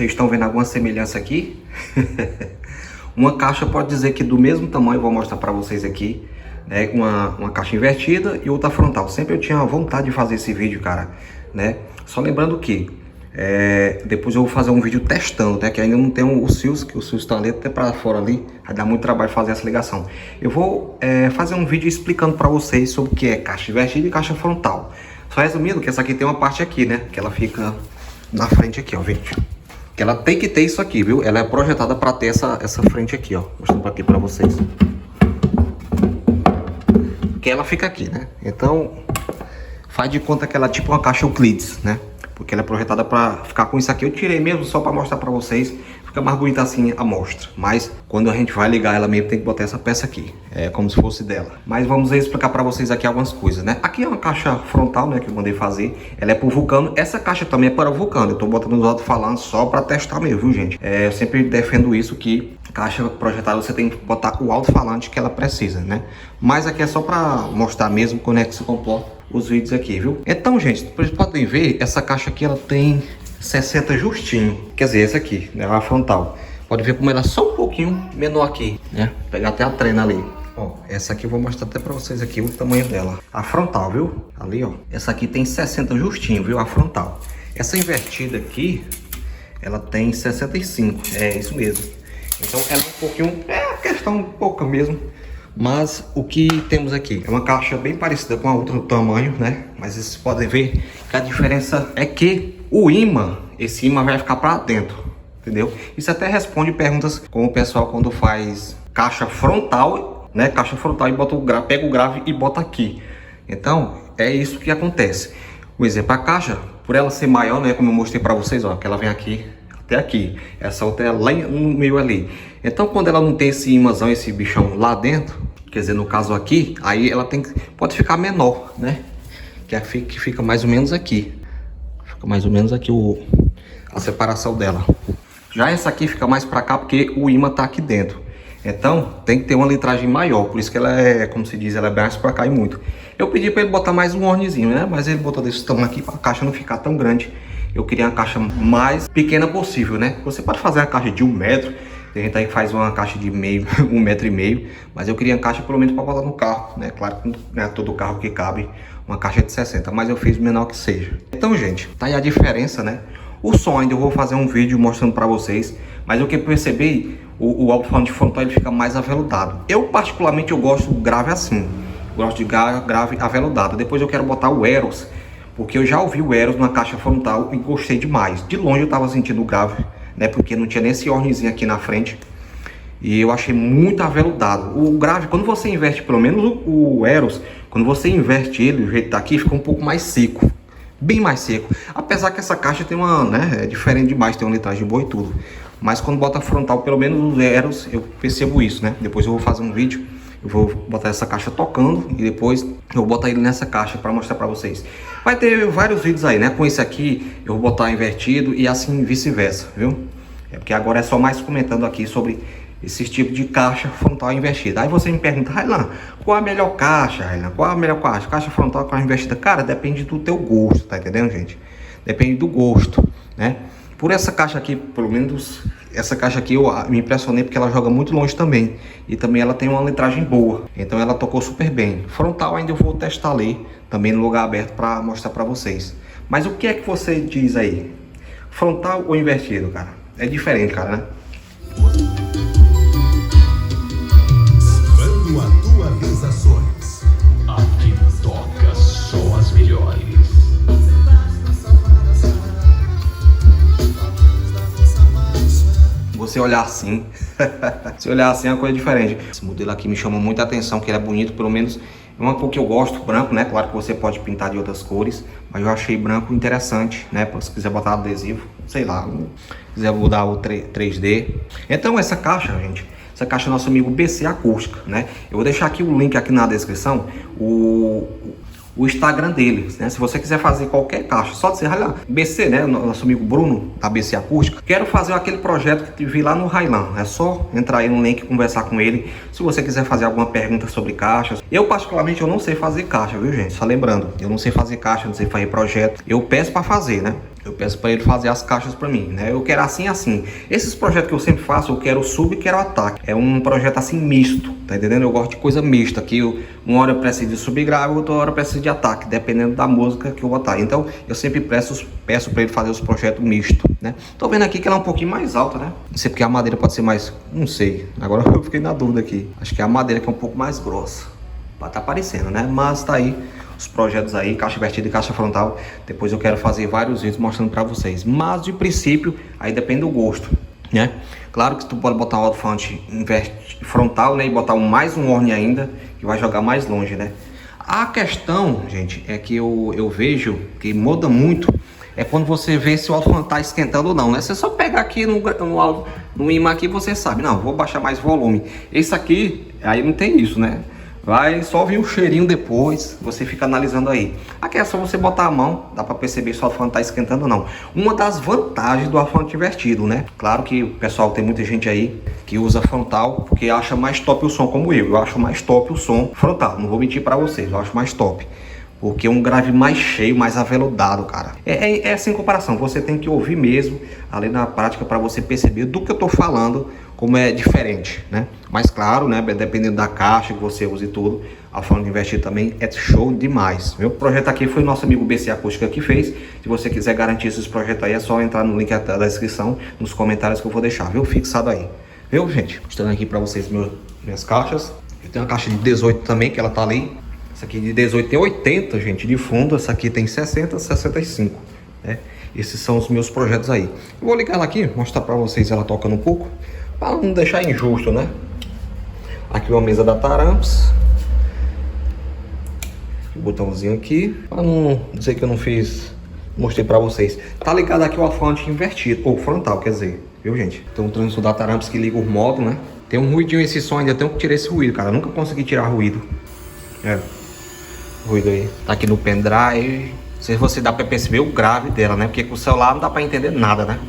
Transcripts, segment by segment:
Vocês estão vendo alguma semelhança aqui? Uma caixa pode dizer que do mesmo tamanho, vou mostrar para vocês aqui, né? Uma caixa invertida e outra frontal. Sempre eu tinha vontade de fazer esse vídeo, cara, né? Só lembrando que depois eu vou fazer um vídeo testando, né? Que ainda não tem os fios, que os fios estão ali até para fora ali. Vai dar muito trabalho fazer essa ligação. Eu vou fazer um vídeo explicando para vocês sobre o que é caixa invertida e caixa frontal. Só resumindo que essa aqui tem uma parte aqui, né? Que ela fica na frente aqui, ó, gente. Que ela tem que ter isso aqui, viu? Ela é projetada para ter essa frente aqui, ó. Mostrando aqui para vocês. Que ela fica aqui, né? Então, faz de conta que ela é tipo uma caixa Euclides, né? Porque ela é projetada para ficar com isso aqui. Eu tirei mesmo só para mostrar para vocês. Fica mais bonita assim a mostra. Mas quando a gente vai ligar ela mesmo, tem que botar essa peça aqui. É como se fosse dela. Mas vamos explicar para vocês aqui algumas coisas, né? Aqui é uma caixa frontal, né? Que eu mandei fazer. Ela é pro Vulcano. Essa caixa também é para o Vulcano. Eu tô botando os alto-falantes só para testar mesmo, viu, gente? Eu sempre defendo isso, que caixa projetada você tem que botar o alto-falante que ela precisa, né? Mas aqui é só para mostrar mesmo como é que se comporta os vídeos aqui, viu? Então, gente, vocês podem ver, essa caixa aqui ela tem 60 justinho. Quer dizer, essa aqui, né, a frontal. Pode ver como ela é só um pouquinho menor aqui, né? Vou pegar até a trena ali. Ó, essa aqui eu vou mostrar até pra vocês aqui o tamanho dela. A frontal, viu? Ali, ó. Essa aqui tem 60 justinho, viu? A frontal. Essa invertida aqui, ela tem 65. É isso mesmo. Então ela é um pouquinho... É questão pouca mesmo. Mas o que temos aqui é uma caixa bem parecida com a outra do tamanho, né? Mas vocês podem ver que a diferença é que o ímã, esse ímã vai ficar para dentro, entendeu? Isso até responde perguntas como o pessoal quando faz caixa frontal, né? Caixa frontal e bota o grave, pega o grave e bota aqui. Então é isso que acontece. Por exemplo, a caixa, por ela ser maior, né? Como eu mostrei para vocês, ó, que ela vem aqui até aqui. Essa outra é lá no meio ali. Então quando ela não tem esse imãzão, esse bichão lá dentro, quer dizer, no caso aqui, aí ela pode ficar menor, né? Que fica mais ou menos aqui. Fica mais ou menos aqui a separação dela. Já essa aqui fica mais para cá porque o imã tá aqui dentro. Então tem que ter uma litragem maior, por isso que ela é, como se diz, ela é mais para cá e muito. Eu pedi para ele botar mais um hornezinho, né? Mas ele botou desse tamanho aqui para a caixa não ficar tão grande. Eu queria uma caixa mais pequena possível, né? Você pode fazer uma caixa de 1 metro. Tem gente aí que faz uma caixa de meio, 1,5 metro. Mas eu queria uma caixa pelo menos para botar no carro, né? Claro que não é todo carro que cabe uma caixa de 60, mas eu fiz menor que seja. Então, gente, tá aí a diferença, né? O som ainda eu vou fazer um vídeo mostrando para vocês. Mas o que eu percebi, o alto-falante frontal ele fica mais aveludado. Eu particularmente eu gosto do grave assim. Gosto de grave aveludado. Depois eu quero botar o Eros, porque eu já ouvi o Eros na caixa frontal e gostei demais. De longe eu tava sentindo o grave, né? Porque não tinha nem esse ornezinho aqui na frente. E eu achei muito aveludado. O grave, quando você inverte, pelo menos o Eros, quando você inverte ele, do jeito que tá aqui, fica um pouco mais seco. Bem mais seco. Apesar que essa caixa tem uma, né? É diferente demais, tem uma litragem boa e tudo. Mas quando bota frontal, pelo menos os Eros, eu percebo isso, né? Depois eu vou fazer um vídeo. Eu vou botar essa caixa tocando e depois eu vou botar ele nessa caixa para mostrar para vocês. Vai ter vários vídeos aí, né? Com esse aqui eu vou botar invertido e assim vice-versa, viu? É porque agora é só mais comentando aqui sobre esses tipos de caixa frontal invertida. Aí você me pergunta, Railan, qual a melhor caixa, Railan? Qual a melhor caixa? Caixa frontal com a invertida? Cara, depende do teu gosto, tá entendendo, gente? Depende do gosto, né? Por essa caixa aqui, pelo menos essa caixa aqui eu me impressionei porque ela joga muito longe também. E também ela tem uma litragem boa. Então ela tocou super bem. Frontal ainda eu vou testar ali, também no lugar aberto para mostrar para vocês. Mas o que é que você diz aí? Frontal ou invertido, cara? É diferente, cara, né? Quando atualizações. Aqui toca só as melhores. Você olhar assim, se olhar assim é uma coisa diferente. Esse modelo aqui me chama muita atenção, que ele é bonito, pelo menos é uma cor que eu gosto, branco, né? Claro que você pode pintar de outras cores, mas eu achei branco interessante, né? Se quiser botar adesivo, sei lá, se quiser mudar o 3D. Então essa caixa, gente, essa caixa é nosso amigo BC Acústica, né? Eu vou deixar aqui o link aqui na descrição, o Instagram dele, né? Se você quiser fazer qualquer caixa, só dizer Railan, BC, né? Nosso amigo Bruno, da BC Acústica. Quero fazer aquele projeto que vi lá no Railan. É só entrar aí no link e conversar com ele. Se você quiser fazer alguma pergunta sobre caixas. Eu, particularmente, eu não sei fazer caixa, viu, gente? Só lembrando, eu não sei fazer caixa, não sei fazer projeto. Eu peço para fazer, né? eu peço para ele fazer as caixas para mim, né? Eu quero assim, assim. Esses projetos que eu sempre faço, eu quero sub e quero ataque. É um projeto assim misto, tá entendendo? Eu gosto de coisa mista, que uma hora eu preciso de sub grave, outra hora eu preciso de ataque, dependendo da música que eu botar. Então, eu sempre peço para ele fazer os projetos mistos, né? Tô vendo aqui que ela é um pouquinho mais alta, né? Não sei porque a madeira pode ser mais... Não sei. Agora eu fiquei na dúvida aqui. Acho que é a madeira que é um pouco mais grossa. Tá aparecendo, né? Mas tá aí os projetos aí, caixa invertida e caixa frontal. Depois eu quero fazer vários vídeos mostrando para vocês. Mas de princípio, aí depende do gosto, né? Claro que tu pode botar um alto-falante frontal, né? E botar mais um horn ainda, que vai jogar mais longe, né? A questão, gente, é que eu vejo que muda muito. É quando você vê se o alto-falante tá esquentando ou não, né? Você só pegar aqui no imã aqui, você sabe. Não, vou baixar mais volume. Esse aqui, aí não tem isso, né? Vai só vir o cheirinho depois, você fica analisando aí. Aqui é só você botar a mão, dá para perceber se o alto-falante tá esquentando ou não. Uma das vantagens do alto-falante invertido, né? Claro que o pessoal, tem muita gente aí que usa frontal porque acha mais top o som, como eu acho mais top o som frontal, não vou mentir para vocês, eu acho mais top. Porque é um grave mais cheio, mais aveludado, cara. É sem comparação, você tem que ouvir mesmo, ali na prática, para você perceber do que eu tô falando, como é diferente, né? Mas claro, né, dependendo da caixa que você usa e tudo, a forma de investir também é show demais. Meu projeto aqui foi nosso amigo BC Acústica que fez. Se você quiser garantir esses projetos aí, é só entrar no link da descrição, nos comentários que eu vou deixar, viu? Fixado aí. Viu, gente? Mostrando aqui para vocês minhas caixas. Eu tenho uma caixa de 18 também, que ela tá ali. Essa aqui de 18 tem 80, gente, de fundo. Essa aqui tem 60, 65, né? Esses são os meus projetos aí. Eu vou ligar ela aqui, mostrar pra vocês ela tocando um pouco, para não deixar injusto, né? Aqui uma mesa da Taramps. O botãozinho aqui, para não dizer que eu não fiz, mostrei pra vocês. Tá ligado aqui o alto-falante invertido, ou frontal, quer dizer, viu, gente? Tem um transmissor da Taramps que liga o modo, né? Tem um ruidinho esse som, ainda tenho que tirar esse ruído, cara. Eu nunca consegui tirar ruído. Ruído aí. Tá aqui no pendrive. Não sei se você dá pra perceber o grave dela, né? Porque com o celular não dá pra entender nada, né?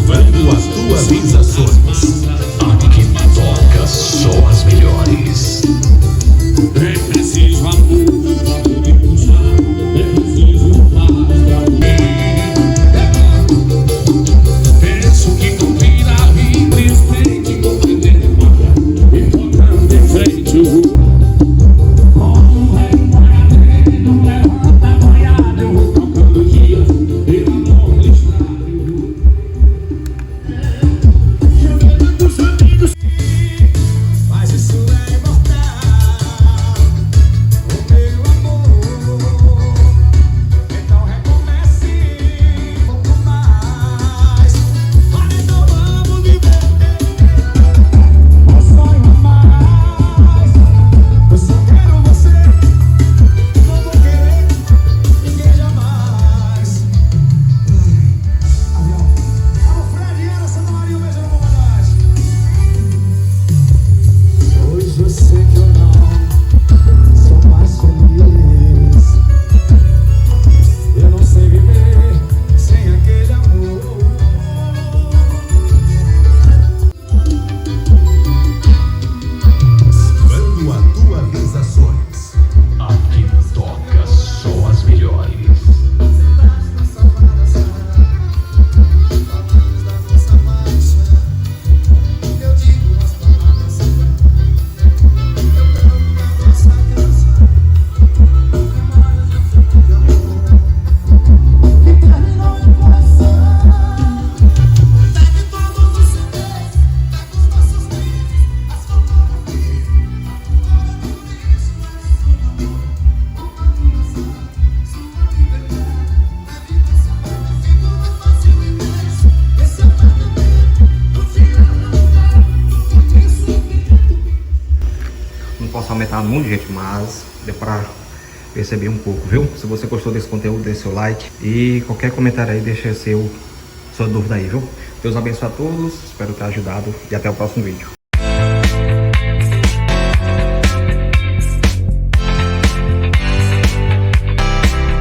Quando as tuas sensações, aqui toca só as melhores. É preciso amor. Penso que combina a vida e frente, compreendendo o pagar e botando em frente o como é um boiadeiro, não levanta a boiada, eu vou trocando dias e amor listrado. Jogando dos amigos, mas isso é imortal. O meu amor, então recomece um pouco mais. Mas então vamos viver um sonho a mais. Eu só quero você, não vou querer ninguém jamais. Avião. Alô, Fred e Ana, Santa Maria, um beijo na bombadagem. Hoje eu sei que eu não sou mais feliz. Eu não sei viver sem aquele amor. Quando a tua realizações, aqui toca só as melhores. Não posso aumentar muito, gente, mas deu pra perceber um pouco, viu? Se você gostou desse conteúdo, deixe seu like. E qualquer comentário aí, deixa sua dúvida aí, viu? Deus abençoe a todos, espero ter ajudado e até o próximo vídeo.